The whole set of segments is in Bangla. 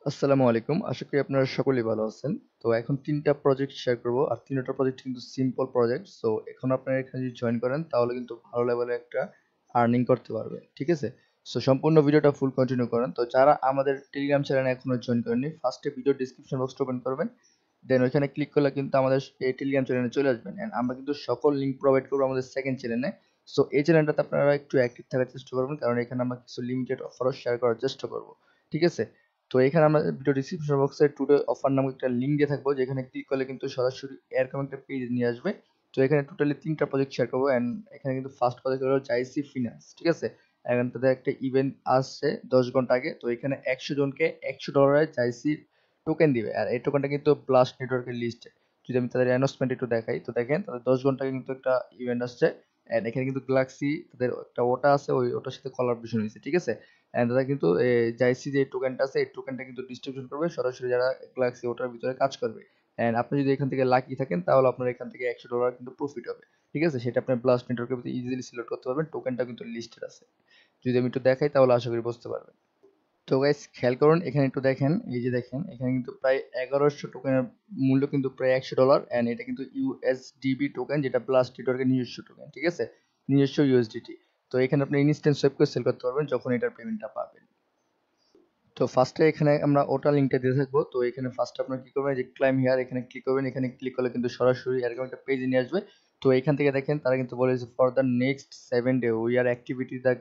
আসসালামু আলাইকুম। আশা করি আপনারা সকলেই ভালো আছেন। তো এখন ৩ টা প্রজেক্ট শেয়ার করব। আর ৩ টা প্রজেক্ট কিন্তু সিম্পল প্রজেক্ট। সো এখন আপনারা এখানে যদি জয়েন করেন তাহলে কিন্তু ভালো লেভেলের একটা আর্নিং করতে পারবেন। ঠিক আছে? সো সম্পূর্ণ ভিডিওটা ফুল কন্টিনিউ করেন। তো যারা আমাদের টেলিগ্রাম চ্যানেলে এখনো জয়েন করেননি, ফার্স্টে ভিডিও ডেসক্রিপশন বক্সটা ওপেন করবেন। দেন ওইখানে ক্লিক করলে কিন্তু আমাদের এই টেলিগ্রাম চ্যানেলে চলে আসবেন। অ্যান্ড আমরা কিন্তু সকল লিঙ্ক প্রোভাইড করব আমাদের সেকেন্ড চ্যানেলে। সো এই চ্যানেলটাতে আপনারা একটু অ্যাক্টিভ থাকার চেষ্টা করবেন, কারণ এখানে আমরা কিছু লিমিটেড অফারও শেয়ার করার চেষ্টা করব। ঠিক আছে? তো এখানে আমরা ভিডিও ডিসক্রিপশন বক্সে টুডে অফার নামক একটা লিঙ্ক দিয়ে থাকবো, যেখানে ক্লিক করলে কিন্তু সরাসরি এরকম একটা পেজ নিয়ে আসবে। তো এখানে টোটালি ৩ টা প্রজেক্ট শেয়ার করবো। অ্যান্ড এখানে কিন্তু ফার্স্ট প্রজেক্ট হলো জাইসি ফিনান্স। ঠিক আছে? এখন তাদের একটা ইভেন্ট আসছে ১০ ঘন্টা আগে। তো এখানে ১০০ জনকে $১০০ জাইসি টোকেন দিবে। আর এই টোকেনটা কিন্তু ব্লাস্ট নেটওয়ার্কের লিস্টে। যদি আমি তাদের অ্যানাউন্সমেন্ট একটু দেখাই, তো দেখেন তাদের ১০ ঘন্টা আগে কিন্তু একটা ইভেন্ট আসছে। অ্যান্ড এখানে কিন্তু গ্যালাক্সি তাদের একটা ওটা আছে, ওটার সাথে কোলাবরেশন হয়েছে। ঠিক আছে? অ্যান্ড তারা কিন্তু জাইসি যে টোকেনটা আছে, এই টোকেনটা কিন্তু ডিস্ট্রিবিউশন করবে সরাসরি যারা গ্যালাক্সি ওটার ভিতরে কাজ করবে। অ্যান্ড আপনি যদি এখান থেকে লাকি থাকেন তাহলে আপনার এখান থেকে $১০০ কিন্তু প্রফিট হবে। ঠিক আছে? সেটা আপনি ব্লাস্ট নেটওয়ার্কের ভিতরে ইজিলি সিলেক্ট করতে পারবেন। টোকেনটা কিন্তু লিস্টেড আছে। যদি আমি একটু দেখাই তাহলে আশা করি বুঝতে পারবেন। তো গাইস খেয়াল করুন, এখানে একটু দেখেন, এই যে দেখেন এখানে কিন্তু প্রায় ১১০০ টোকেনের মূল্য কিন্তু প্রায় $১০০। অ্যান্ড এটা কিন্তু ইউএসডিবি টোকেন, যেটা ব্লাস্ট নেটওয়ার্কের নিজস্ব টোকেন। ঠিক আছে? নিজস্ব ইউএসডিটি। তো এখানে আপনি ইনস্ট্যান্ট সোয়াপ করে সেল করতে পারবেন যখন এটার পেমেন্টটা পাবেন। তো ফার্স্টে এখানে আমরা ওটা লিঙ্কটা দিয়ে থাকবো। তো এখানে ফার্স্ট আপনার কি করবেন, যে ক্লাইম হিয়ার এখানে ক্লিক করবেন। এখানে ক্লিক করলে কিন্তু সরাসরি এরকম একটা পেজে নিয়ে আসবে। তো এখান থেকে দেখেন তারা কিন্তু বলে যে for the next 7 day we are activity the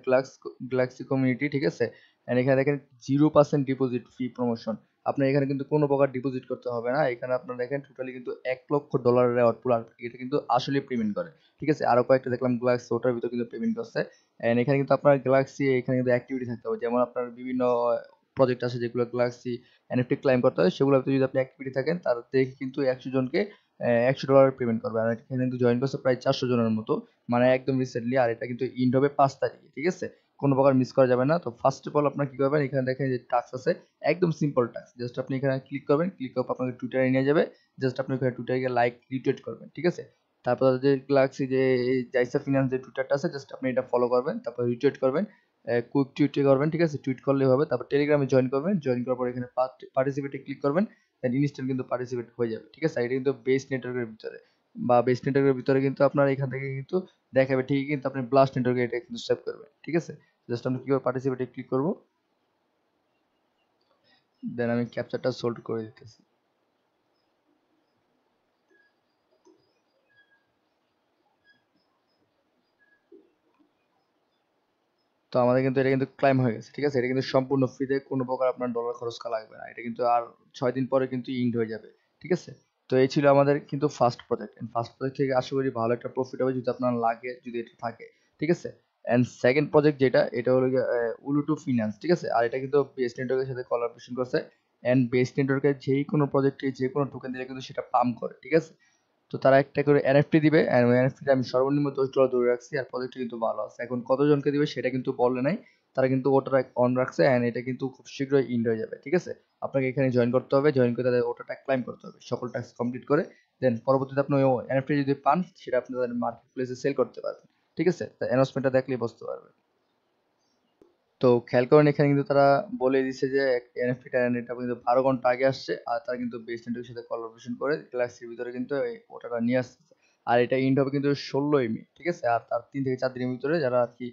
Galaxy community. ঠিক আছে? এন্ড এখানে দেখেন 0% ডিপোজিট ফি প্রমোশন। আপনার এখানে কিন্তু কোনো প্রকার ডিপোজিট করতে হবে না। এখানে আপনার দেখেন টোটালি কিন্তু $১,০০,০০০ রেওয়ার্ড পুরো। এটা কিন্তু আসলে পেমেন্ট করে। ঠিক আছে? আরো কয়েকটা দেখলাম গ্যালাক্সি ওটার ভিতর কিন্তু পেমেন্ট করছে। এন্ড এখানে কিন্তু আপনার গ্যালাক্সি এখানে কিন্তু অ্যাক্টিভিটি থাকতে হবে। যেমন আপনার বিভিন্ন প্রজেক্ট আছে যেগুলো গ্যালাক্সি এনএফটি ক্লাইম করতে হয়, সেগুলোতে যদি আপনি অ্যাক্টিভিটি থাকেন তার দেখে কিন্তু ১০০ জনকে $১০০ পেমেন্ট করবে। আর এখানে কিন্তু জয়েন করছে প্রায় ৪০০ জনের মতো, মানে একদম রিসেন্টলি। আর এটা কিন্তু ইন্ড হবে ৫ তারিখে। ঠিক আছে? কোনো প্রকার মিস করা যাবে না। তো ফার্স্ট অফ অল আপনার কি করবেন, এখানে দেখেন যে টাস্ক আছে, একদম সিম্পল টাস্ক। জাস্ট আপনি এখানে ক্লিক করবেন, ক্লিক করার পর আপনাকে টুইটারে নিয়ে যাবে। জাস্ট আপনি ওখানে টুইটারে গিয়ে লাইক রিটুইট করবেন। ঠিক আছে? তারপর যে গ্যালাক্সি যে জাইসা ফিনান্স যে টুইটারটা আছে, জাস্ট আপনি এটা ফলো করবেন, তারপর রিটুইট করবেন, কুইক টুইট করবেন। ঠিক আছে? টুইট করলেই হবে। তারপর টেলিগ্রামে জয়েন করবেন। জয়েন করার পর এখানে পার্টিসিপেটে ক্লিক করবেন। দেন ইনস্ট্যান্ট কিন্তু পার্টিসিপেট হয়ে যাবে। ঠিক আছে? এটা কিন্তু বেস নেটওয়ার্কের ভিতরে, বা বেস নেটওয়ার্কের ভিতরে কিন্তু আপনার এখান থেকে কিন্তু দেখাবে ঠিকই, কিন্তু আপনি ব্লাস্ট নেটওয়ার্কে এটা কিন্তু সেভ করবেন। ঠিক আছে? জাস্ট আমি কিভাবে পার্টিসিপেটে ক্লিক করব, দেন আমি ক্যাপচারটা সোল্ড করে দিতেছি। তো আমাদের কিন্তু এটা কিন্তু ক্লাইম হয়ে গেছে। ঠিক আছে? এটা কিন্তু সম্পূর্ণ ফ্রিতে, কোনো প্রকার আপনার ডলার খরচ করা লাগবে না। এটা কিন্তু আর ৬ দিন পরে কিন্তু ইন্ড হয়ে যাবে। ঠিক আছে? তো এই ছিল আমাদের কিন্তু first project. And first project থেকে আশা করি ভালো একটা প্রফিট হবে যদি আপনার লাগে, যদি এটা থাকে। ঠিক আছে? এন্ড সেকেন্ড প্রজেক্ট যেটা, এটা হলো গিয়ে উলুটু ফিন্যান্স। ঠিক আছে? আর এটা কিন্তু বেস নেটওয়ার্কের সাথে কোলাবোরেশন করছে। এন্ড বেস নেটওয়ার্কের যেই কোনো প্রজেক্টে যে কোনো টোকেন দিলে কিন্তু সেটা পাম্প করে। ঠিক আছে? তো তারা একটা করে এনএফটি দিবে, এন্ড ওই এনএফটিটা আমি সর্বনিম্ন $১০ ধরে রাখছি। আর প্রজেক্টটা কিন্তু ভালো আছে। এখন কতজনকে দিবে সেটা কিন্তু বলে নাই। তারা কিন্তু ওটা অন রাখছে, এন্ড এটা কিন্তু খুব শীঘ্রই ইন্ড হয়ে যাবে। ঠিক আছে? আপনাকে এখানে জয়েন করতে হবে, জয়েন করে তাদের ওটাটা ক্লাইম করতে হবে সকল টাস্ক কমপ্লিট করে। দেন পরবর্তীতে আপনি ওই এনএফটি যদি পান, সেটা আপনি তাদের মার্কেট প্লেসে সেল করতে পারবেন। ঠিক আছে? তা অ্যানাউন্সমেন্টটা দেখলেই বুঝতে পারবেন। তো খেয়াল করেন, এখানে কিন্তু তারা বলে দিচ্ছে যে এনএফটি এটা কিন্তু ১২ ঘন্টা আগে আসছে। আর তারা কিন্তু বেস নেটওয়ার্কের সাথে কোলাবোরেশন করে গ্যালাক্সির ভিতরে কিন্তু এই ওটাটা নিয়ে আসছে। আর এটা ইন্ড হবে কিন্তু ১৬ই মে। ঠিক আছে? আর তার ৩ থেকে ৪ দিনের ভিতরে যারা আর কি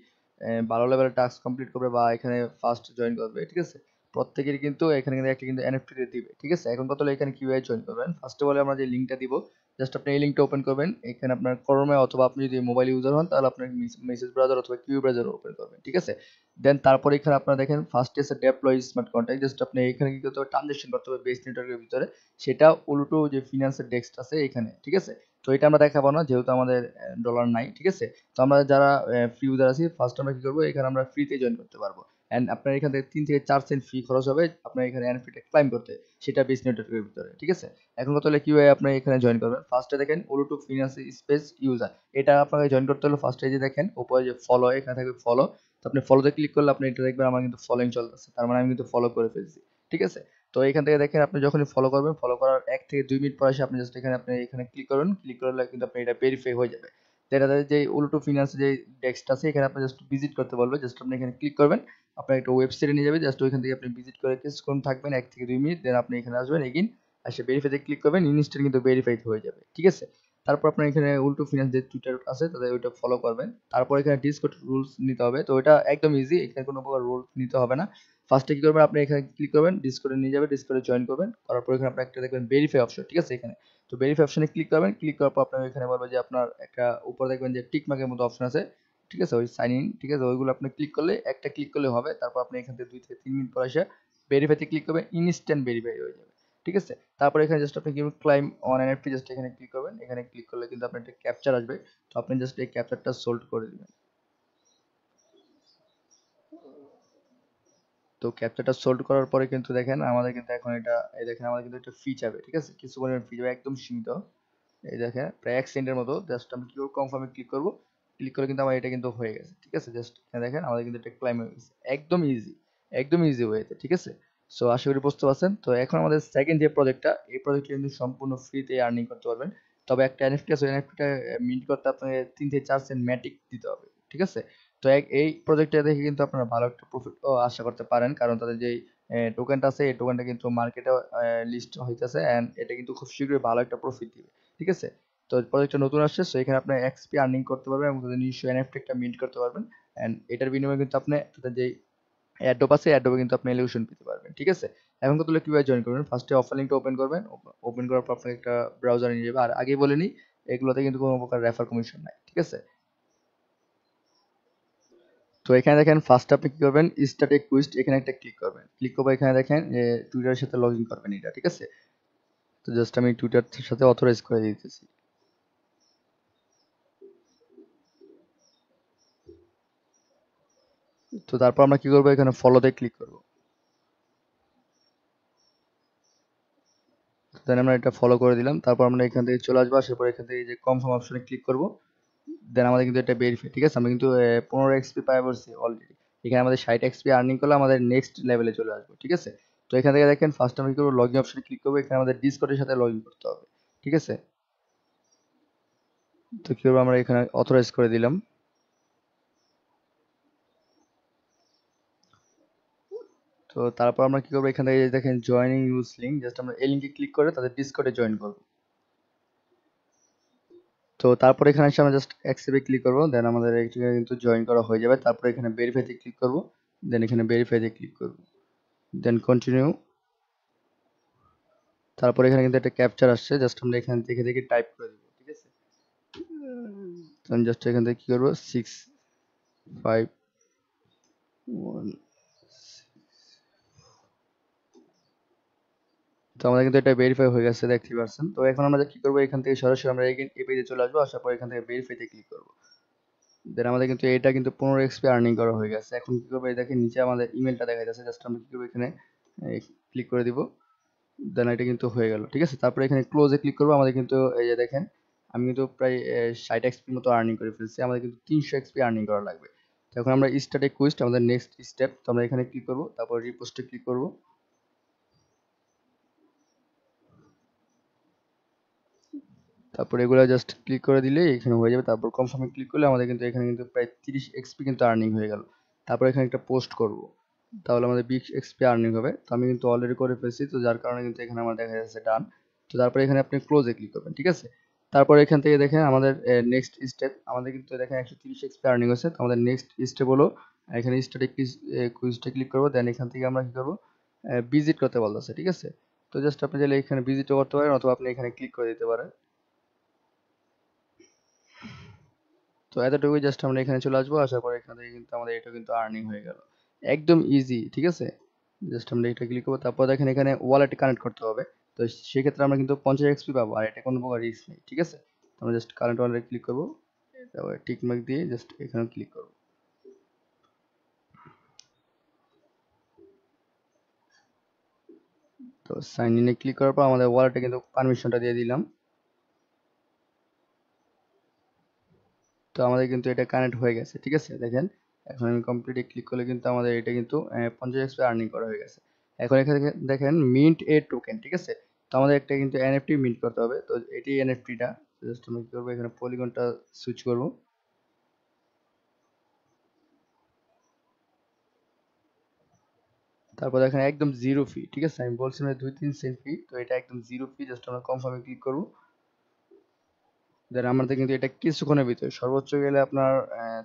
ভালো লেভেলের টাস্ক কমপ্লিট করবে বা এখানে ফার্স্ট জয়েন করবে। ঠিক আছে? প্রত্যেকেরই কিন্তু এখানে কিন্তু একটা কিন্তু এনএফটি দিবে। ঠিক আছে? এখন কথা হলো এখানে কিভাবে জয়েন করবেন। ফার্স্ট অফ অল আমরা যে লিংকটা দিব, জাস্ট আপনি এই লিংকটা ওপেন করবেন। এখানে আপনার ক্রোমে, অথবা আপনি যদি মোবাইল ইউজার হন তাহলে আপনার মেসেজ ব্রাউজার অথবা কিউ ব্রাউজার ওপেন করবেন। ঠিক আছে? দেন তারপরে এখানে আপনারা দেখেন ফার্স্ট এসে ডেপ্লয় স্মার্ট কন্ট্রাক্ট। জাস্ট আপনি এখানে কি করতে হবে, ট্রানজাকশন করতে হবে বেস নেটওয়ার্কের ভিতরে। সেটা উল্টো যে ফিনান্সের ডেস্ক আছে এখানে। ঠিক আছে? তো এটা আমরা দেখাবো না, যেহেতু আমাদের ডলার নাই। ঠিক আছে? তো আমরা যারা ফ্রি ইউজার আছি, ফার্স্ট আমরা কি করবো, এখানে আমরা ফ্রিতে জয়েন করতে পারবো। অ্যান্ড আপনার এখান থেকে ৩ থেকে ৪ সেন্ট ফি খরচ হবে আপনার এখানে এনএফটিটা ক্লাইম করতে, সেটা বেস নেটওয়ার্কের ভিতরে। ঠিক আছে? এখন কথা হলো কিভাবে আপনি এখানে জয়েন করবেন। ফার্স্টে দেখেন উলুটু ফিনান্স স্পেস ইউজার, এটা আপনাকে জয়েন করতে হলে ফার্স্টে যে দেখেন উপরে যে ফলো, এখানে থাকবে ফলো। তো আপনি ফলোতে ক্লিক করলে আপনি এটা দেখবেন আমার কিন্তু ফলোইং চলতেছে, তার মানে আমি কিন্তু ফলো করে ফেলছি। ঠিক আছে? তো এখান থেকে দেখেন আপনি যখনই ফলো করবেন, ফলো করার ১ থেকে ২ মিনিট পর এসে আপনি জাস্ট এখানে আপনি এখানে ক্লিক করুন। ক্লিক করলে কিন্তু আপনি এটা ভেরিফাই হয়ে যাবে। তো এটাতে যে উলুটু ফিনান্স যে ডেস্কটা আছে, এখানে আপনি জাস্ট ভিজিট করতে বলবে। জাস্ট আপনি এখানে ক্লিক করবেন। আপনার একটা ওয়েবসাইটে নিয়ে যাবে, জাস্ট ওইখান থেকে আপনি ভিজিট করে কিছুক্ষণ থাকবেন 1 থেকে 2 মিনিট, দেন আপনি এখানে আসবেন এগেইন, এসে ভেরিফাইতে ক্লিক করবেন, ইনস্ট্যান্ট কিন্তু ভেরিফাইড হয়ে যাবে, ঠিক আছে? তারপর আপনার এখানে উল্টো ফিনান্স যে টুইটার আছে তাদের ওইটা ফলো করবেন। তারপর এখানে ডিসকর্ড রুলস নিতে হবে, তো এটা একদম ইজি, এখানে কোনো প্রকার রুল নিতে হবে না। ফার্স্টে কি করবেন, আপনি এখানে ক্লিক করবেন, ডিসকর্ডে নিয়ে যাবে, ডিসকর্ডে জয়েন করবেন, করার পর এখানে আপনার একটা দেখবেন ভেরিফাই অপশন, ঠিক আছে? এখানে তো ভেরিফাই অপশনে ক্লিক করবেন, ক্লিক করার পর আপনার এখানে বলবে যে আপনার একটা উপরে দেখবেন যে টিক মার্কের মতো অপশন আছে, ঠিক আছে? ওই সাইন ইন, ঠিক আছে? ওইগুলো আপনি ক্লিক করলে, একটা ক্লিক করলে হবে, তারপর আপনি এখান থেকে 2 থেকে 3 মিনিট পর এসে ভেরিফাইতে ক্লিক করবেন, ইনস্ট্যান্ট ভেরিফাই হয়ে যাবে, ঠিক আছে? তারপর এখানে জাস্ট আপনি কি ক্লাইম অন এনএফটি, জাস্ট এখানে ক্লিক করবেন, এখানে ক্লিক করলে কিন্তু আপনার একটা ক্যাপচার আসবে, তো আপনি জাস্ট এই ক্যাপচারটা সোল্ড করে দিবেন। তো ক্যাপচারটা সোল্ড করার পরে কিন্তু দেখেন আমাদের কিন্তু এখন এটা, এই দেখেন আমাদের কিন্তু একটা ফি যাবে, ঠিক আছে? কিছু পরিমাণ ফি যাবে, একদম সীমিত। এই দেখেন প্রায় 1 সেকেন্ডের মতো, জাস্ট আমি কি করব, কনফার্মে ক্লিক করব, ক্লিক করে কিন্তু আমার এটা কিন্তু হয়ে গেছে, ঠিক আছে? জাস্ট এখানে দেখেন আমাদের কিন্তু এটা ক্লাইম হয়ে গেছে, একদম ইজি, একদম ইজি ওয়েতে, ঠিক আছে? সো আশা করি বুঝতে পারছেন। তো এখন আমাদের সেকেন্ড যে প্রজেক্টটা, এই প্রজেক্টটা কিন্তু সম্পূর্ণ ফ্রিতে আর্নিং করতে পারবেন। তবে একটা এনএফটি আছে, এনএফটিটা মিন্ট করতে আপনাকে 3 থেকে 4 সেন্ট ম্যাটিক দিতে হবে, ঠিক আছে? তো এই প্রজেক্টটা দেখে কিন্তু আপনারা ভালো একটা প্রফিট আশা করতে পারেন, কারণ তাদের যেই টোকেনটা আছে, এই টোকেনটা কিন্তু মার্কেটে লিস্ট হইতেছে, এন্ড এটা কিন্তু খুব শীঘ্রই ভালো একটা প্রফিট দিবে, ঠিক আছে? তো প্রজেক্টটা নতুন আসছে, সো এখানে আপনি এক্সপি আর্নিং করতে পারবেন এবং তাদের নিজস্ব এনএফটি একটা মিন্ট করতে পারবেন, এন্ড এটার বিনিময়ে কিন্তু আপনি তাদের যে অ্যাডোব আছে, অ্যাডোবে কিন্তু আপনি এলিউশন পেতে পারবেন, ঠিক আছে? এখন কত কিভাবে জয়েন করবেন, ফার্স্টে অফার লিঙ্কটা ওপেন করবেন, ওপেন করার পর আপনাকে একটা ব্রাউজার নিয়ে যাবে, আর আগেই বলে নিই এগুলোতে কিন্তু কোনো প্রকার রেফার কমিশন নাই, ঠিক আছে? তো এখানে দেখেন ফার্স্ট আপনি কি করবেন, স্টার্ট এ কুইজ, এখানে একটা ক্লিক করবেন, ক্লিক করবে, এখানে দেখেন যে টুইটারের সাথে লগ ইন করবেন এটা, ঠিক আছে? তো জাস্ট আমি টুইটার সাথে অথরাইজ করে দিতেছি। তো তারপর আমরা কি করবো, এখানে ফলোতে ক্লিক করবো, দেন আমরা এটা ফলো করে দিলাম। তারপর আমরা এখান থেকে চলে আসবো, আসার পর এখান থেকে এই যে কনফার্ম অপশনে ক্লিক করবো, দেন আমাদের কিন্তু এটা ভেরিফাই, ঠিক আছে? আমরা কিন্তু 15 এক্সপি পাই বলছি অলরেডি, এখানে আমাদের 60 এক্সপি আর্নিং করলে আমাদের নেক্সট লেভেলে চলে আসবো, ঠিক আছে? তো এখান থেকে দেখেন ফার্স্ট আমি কি করবো, লগ ইন অপশনে ক্লিক করবো, এখানে আমাদের ডিসকর্ডের সাথে লগ ইন করতে হবে, ঠিক আছে? তো কি করবো, আমরা এখানে অথরাইজ করে দিলাম। তো তারপর আমরা কি করবো, এখান থেকে এই যে দেখেন জয়েনিং ইউজ লিঙ্ক, জাস্ট আমরা এই লিঙ্কে ক্লিক করে তাদের ডিসকর্ডে জয়েন করবো। তো তারপর এখানে এসে আমরা জাস্ট অ্যাকসেপ্টে ক্লিক করবো, দেন আমাদের এখানে কিন্তু জয়েন করা হয়ে যাবে। তারপর এখানে ভেরিফাইতে ক্লিক করবো, দেন এখানে ভেরিফাইতে ক্লিক করবো, দেন কন্টিনিউ। তারপর এখানে কিন্তু একটা ক্যাপচার আসছে, জাস্ট আমরা এখানে দেখে দেখে টাইপ করে দিব, ঠিক আছে? দেন জাস্ট এখান থেকে কি করবো, 651। তো আমাদের কিন্তু এটা ভেরিফাই হয়ে গেছে, দেখতে পাচ্ছেন। তো এখন আমরা কি করবো, এখান থেকে সরাসরি আমরা এই পেজে চলে আসবো, আসার পর এখান থেকে ভেরিফাইতে ক্লিক করবো, দেন আমাদের কিন্তু এটা কিন্তু 15 এক্সপি আর্নিং করা হয়ে গেছে। এখন কি করবো, এই দেখেন নিচে আমাদের ইমেলটা দেখা যাচ্ছে, জাস্ট আমরা কি করবো, এখানে ক্লিক করে দিব, দেন এটা কিন্তু হয়ে গেল, ঠিক আছে? তারপরে এখানে ক্লোজে ক্লিক করবো, আমাদের কিন্তু এই যে দেখেন আমি কিন্তু প্রায় 60 এক্সপির মতো আর্নিং করে ফেলছি, আমাদের কিন্তু 300 এক্সপি আর্নিং করা লাগবে। তো এখন আমরা স্টার্ট এ কুইস্ট, আমাদের নেক্সট স্টেপ, তো আমরা এখানে ক্লিক করবো, তারপর রিপোস্টে ক্লিক করবো। তারপর এগুলো জাস্ট ক্লিক করে দিলে এখানে হয়ে যাবে, তারপর কনফার্মে ক্লিক করলে আমাদের কিন্তু এখানে কিন্তু প্রায় 30 এক্সপি কিন্তু আর্নিং হয়ে গেল। তারপর এখানে একটা পোস্ট করব, তাহলে আমাদের 20 এক্সপি আর্নিং হবে। তো আমি কিন্তু অলরেডি করে ফেলছি, তো যার কারণে কিন্তু এখানে আমার দেখা যাচ্ছে ডান। তো তারপরে এখানে আপনি ক্লোজে ক্লিক করবেন, ঠিক আছে? তারপর এখান থেকে দেখেন আমাদের নেক্সট স্টেপ, আমাদের কিন্তু দেখেন 130 এক্সপি আর্নিং হয়েছে। তো আমাদের নেক্সট স্টেপ হলো এখানে স্টার্ট কুইজটা ক্লিক করবো, দেন এখান থেকে আমরা কি করবো, ভিজিট করতে বলতেছে, ঠিক আছে? তো জাস্ট আপনি চাইলে এখানে ভিজিটও করতে পারেন, অথবা আপনি এখানে ক্লিক করে দিতে পারেন। তো এতটুকুই, জাস্ট আমরা এখানে চলে আসবো, আসার পর এখান থেকে কিন্তু আমাদের এটা কিন্তু আর্নিং হয়ে গেল, একদম ইজি, ঠিক আছে? জাস্ট আমরা এটা ক্লিক করবো, তারপর দেখেন এখানে ওয়ালেটে কানেক্ট করতে হবে। তো সেক্ষেত্রে আমরা কিন্তু 50 এক্সপি পাবো, আর এটা কোনো প্রকার রিস্ক নেই, ঠিক আছে? তো আমরা জাস্ট কারেন্ট ওয়ালেটে ক্লিক করবো, তারপর টিক মার্ক দিয়ে জাস্ট এখানে ক্লিক করবো। তো সাইন ইনে ক্লিক করার পর আমাদের ওয়ালেটে কিন্তু পারমিশনটা দিয়ে দিলাম। তো আমাদের কিন্তু এটা কানেক্ট হয়ে গেছে, ঠিক আছে? দেখেন এখন আমি কমপ্লিটে ক্লিক করলে কিন্তু আমাদের এটা কিন্তু 50 এক্সপি আর্নিং করা হয়ে গেছে। এখন এখানে দেখেন মিন্ট এ টোকেন, ঠিক আছে? তো আমাদের একটা কিন্তু এনএফটি মিন্ট করতে হবে, তো এটি এনএফটিটা জাস্ট আমরা কি করবো, এখানে পলিগনটা সুইচ করবো। তারপর দেখেন একদম জিরো ফি, ঠিক আছে, আমি বলছিলাম 2-3 সেন্ট ফি, তো এটা একদম জিরো ফি, জাস্ট আমরা কনফার্মে ক্লিক করবো। দেন আমাদের কিন্তু এটা কিছুক্ষণের ভিতরে, সর্বোচ্চ গেলে আপনার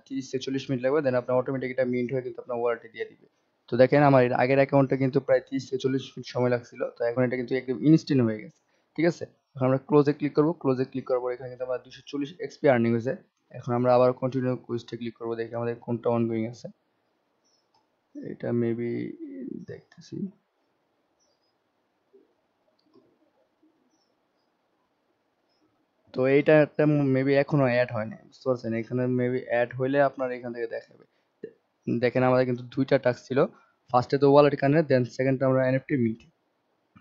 30 থেকে 40 মিনিট লাগবে, দেন আপনার অটোমেটিক এটা মিন্ট হয়ে কিন্তু আপনার ওয়ালেটে দিয়ে দিবে। তো দেখেন আমার এর আগের অ্যাকাউন্টটা কিন্তু প্রায় 30 থেকে 40 মিনিট সময় লাগছিল, তো এখন এটা কিন্তু একদম ইনস্ট্যান্ট হয়ে গেছে, ঠিক আছে। এখন আমরা ক্লোজে ক্লিক করবো, ক্লোজে ক্লিক করার পর এখানে কিন্তু আমার 240 এক্সপি আর্নিং হয়েছে। এখন আমরা আবার কন্টিনিউ কুইজটা ক্লিক করবো, দেখি আমাদের কোনটা অনগোয়িং আছে। এটা মেবি দেখতেছি। তো এইটা একটা মেবি এখনো অ্যাড হয় না, বুঝতে পারছেন, এখানে মেবি অ্যাড হইলে আপনার এখান থেকে দেখাবে। দেখেন আমাদের কিন্তু দুইটা টাস্ক ছিল, ফার্স্টে তো ওয়ালেট কানেক্ট, দেন সেকেন্ডটা আমরা এনএফটি মিট,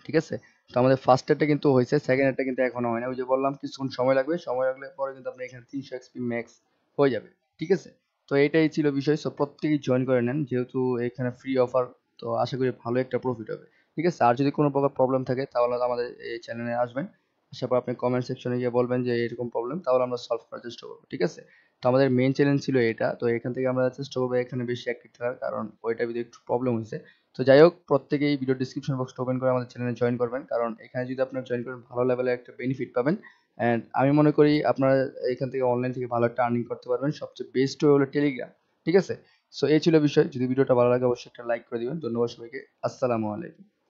ঠিক আছে। তো আমাদের ফার্স্ট এরটা কিন্তু হয়েছে, সেকেন্ড এরটা কিন্তু এখনো হয় না, ওই যে বললাম কিছুক্ষণ সময় লাগবে, সময় লাগলে পরে কিন্তু আপনি এখানে 300 এক্সপি ম্যাক্স হয়ে যাবে, ঠিক আছে। তো এইটাই ছিল বিষয়, সো প্রত্যেকেই জয়েন করে নেন, যেহেতু এখানে ফ্রি অফার, তো আশা করি ভালো একটা প্রফিট হবে, ঠিক আছে। আর যদি কোনো প্রকার প্রবলেম থাকে তাহলে আমাদের এই চ্যানেলে আসবেন, আসার পর আপনি কমেন্ট সেকশনে গিয়ে বলবেন যে এরকম প্রবলেম, তাহলে আমরা সলভ করার চেষ্টা করবো, ঠিক আছে। তো আমাদের মেইন চ্যালেঞ্জ ছিল এটা, তো এখান থেকে আমরা চেষ্টা করবো এখানে বেশি অ্যাক্টিভ থাকার, কারণ ওইটা ভিতরে একটু প্রবলেম হয়েছে। তো যাই হোক, প্রত্যেকেই ভিডিও ডিসক্রিপশন বক্সটা ওপেন করে আমাদের চ্যানেলে জয়েন করবেন, কারণ এখানে যদি আপনারা জয়েন করেন ভালো লেভেলের একটা বেনিফিট পাবেন। অ্যান্ড আমি মনে করি আপনারা এখান থেকে অনলাইন থেকে ভালো একটা আর্নিং করতে পারবেন, সবচেয়ে বেস্ট হলো টেলিগ্রাম, ঠিক আছে। সো এই ছিল বিষয়, যদি ভিডিওটা ভালো লাগে অবশ্যই একটা লাইক করে দিবেন। ধন্যবাদ সবাইকে, আসসালামু আলাইকুম।